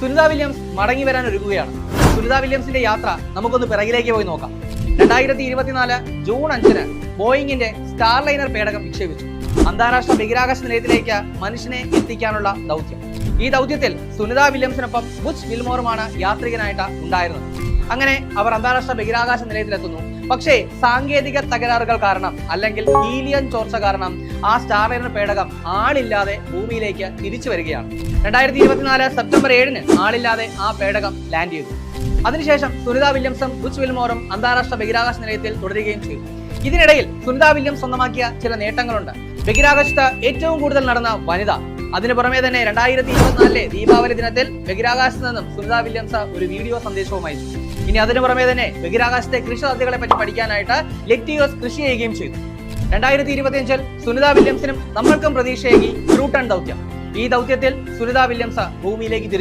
Sunitha Williams മടങ്ങി വരാൻ ഒരുങ്ങുകയാണ്. സുനിത വില്യംസിന്റെ യാത്ര നമുക്കൊന്ന് പിറകിലേക്ക് പോയി നോക്കാം. 2024 ജൂൺ 5 ബോയിങ്ങിന്റെ സ്റ്റാർലൈനർ പേടകം വിക്ഷേപിച്ചു. അന്താരാഷ്ട്ര ബഹിരാകാശ നിലയത്തിലേക്ക് മനുഷ്യനെ എത്തിക്കാനുള്ള ദൗത്യം. ഈ ദൗത്യത്തിൽ സുനിത വില്യംസിനൊപ്പം ബുച്ച് വിൽമോറുമാണ് യാത്രികനായിട്ട് ഉണ്ടായിരുന്നത്. അങ്ങനെ അവർ അന്താരാഷ്ട്ര ബഹിരാകാശ നിലയത്തിലെത്തുന്നു. പക്ഷേ സാങ്കേതിക തകരാറുകൾ കാരണം അല്ലെങ്കിൽ ഹീലിയം ചോർച്ച കാരണം ആ സ്റ്റാർലൈനർ പേടകം ആളില്ലാതെ ഭൂമിയിലേക്ക് തിരിച്ചു വരികയാണ്. 2024 സെപ്റ്റംബർ 7 ആളില്ലാതെ ആ പേടകം ലാൻഡ് ചെയ്തു. അതിനുശേഷം സുനിത വില്യംസും ബുച്ച് വിൽമോറും അന്താരാഷ്ട്ര ബഹിരാകാശ നിലയത്തിൽ തുടരുകയും ചെയ്തു. ഇതിനിടയിൽ സുനിത വില്യംസ് സ്വന്തമാക്കിയ ചില നേട്ടങ്ങളുണ്ട്. ബഹിരാകാശത്ത് ഏറ്റവും കൂടുതൽ നടന്ന വനിത. അതിനു പുറമെ തന്നെ 2024 ദീപാവലി ദിനത്തിൽ ബഹിരാകാശത്ത് നിന്നും സുനിത വില്യംസ് ഒരു വീഡിയോ സന്ദേശവും അയച്ചു. ഇനി അതിനു പുറമെ തന്നെ ബഹിരാകാശത്തെ കൃഷി സാധ്യതകളെ പറ്റി പഠിക്കാനായിട്ട് ലെക്ടിയോസ് കൃഷി ചെയ്യുകയും ചെയ്തു. 2025 സുനിത വില്യംസിനും നമ്മൾക്കും പ്രതീക്ഷയേകി ക്രൂട്ടൺ ദൗത്യം. ഈ ദൗത്യത്തിൽ സുനിത വില്യംസ് ഭൂമിയിലേക്ക് തിരിച്ചു.